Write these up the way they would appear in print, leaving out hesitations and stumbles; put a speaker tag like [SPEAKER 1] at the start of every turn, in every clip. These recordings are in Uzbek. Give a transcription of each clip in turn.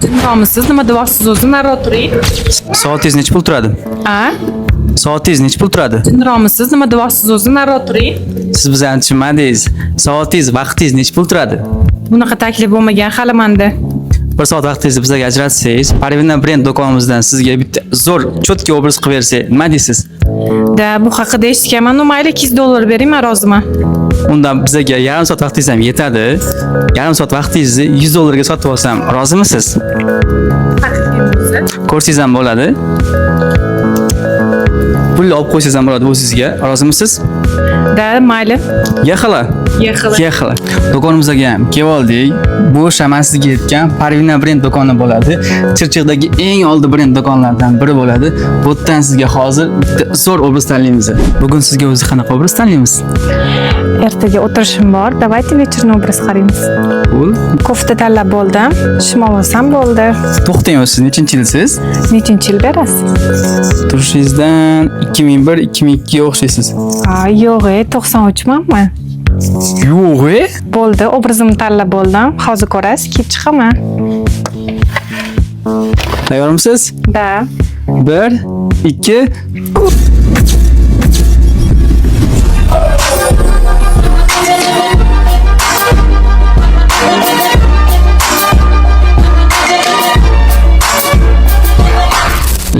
[SPEAKER 1] Jindromisiz, nima deyapsiz o'zi? Nariroq turing.
[SPEAKER 2] Soatingiz necha pul turadi?
[SPEAKER 1] A?
[SPEAKER 2] Soatingiz necha pul turadi?
[SPEAKER 1] Jindromisiz, nima deyapsiz o'zi? Nariroq turing.
[SPEAKER 2] Siz bizani tushunmadingiz. Soatingiz, vaqtingiz necha pul turadi?
[SPEAKER 1] Bunaqa taklif bo'lmagan hali menda.
[SPEAKER 2] 1 soat vaqtingizni bizga ajratsangiz, Parvina brend do'konimizdan sizga bitta zo'r cho'tka obraz qilib bersak, nima deysiz?
[SPEAKER 1] Da, bu haqida eshitganman. Mayli $200 bering, men roziman.
[SPEAKER 2] Undan bizga yarim soat vaqtingiz ham yetadi. Yarim soat vaqtingizni $100 ga sotib olsam, rozimisiz? Ko'rsangiz ham bo'ladi. Pulni olib qo'ysangiz ham bo'ladi bu sizga. Rozimisiz?
[SPEAKER 1] Da, mayli.
[SPEAKER 2] Yaxala. Yaxala. Do'konimizga ham kelib oldik. Bu shaman sizga aytgan Parvina brend do'koni bo'ladi. Chirchiqdagi eng oldi brend do'konlardan biri bo'ladi. Bu yerdan sizga hozir bitta zo'r obraz tanlaymiz. Bugun sizga o'zi qanaqa obraz tanlaymiz?
[SPEAKER 1] Ertaga o'tirishim bor. Давайте вечерный образ qaraymiz.
[SPEAKER 2] Qo'l.
[SPEAKER 1] Kofta tanlab bo'ldim. Shimol olsam bo'ldi.
[SPEAKER 2] To'xtang, siz nechinchi yilsiz?
[SPEAKER 1] Nechinchi yil berasiz?
[SPEAKER 2] Turishingizdan 2001-2002 ga o'xshaysiz.
[SPEAKER 1] Yo'q, 93 manmi?
[SPEAKER 2] Yo'q,
[SPEAKER 1] Bo'ldi, obrazimni tanlab bo'ldim. Hozir ko'rasiz, kelib chiqaman.
[SPEAKER 2] Tayyormisiz?
[SPEAKER 1] Da.
[SPEAKER 2] 1, 2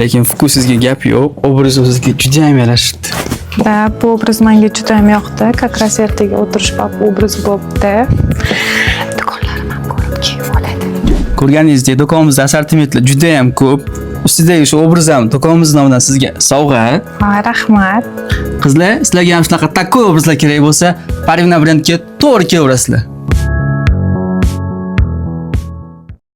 [SPEAKER 2] Lekin fokusingizga gap yo'q. Obraz o'zingizga juda ham yarashibdi.
[SPEAKER 1] Da, bu obraz menga juda ham yoqdi. Как раз ertaga o'tirish obraz bo'libdi. Do'konlarim ham ko'rib kiyib oladi.
[SPEAKER 2] Ko'rganingizdek, do'konimizda assortimentlar juda ham ko'p. Ustidagi shu obraz ham do'konimiz nomidan sizga sovg'a.
[SPEAKER 1] Rahmat.
[SPEAKER 2] Qizlar, sizlarga ham shunaqa takkoy obrazlar kerak bo'lsa, Parvina brendga to'g'ri kelaverasizlar.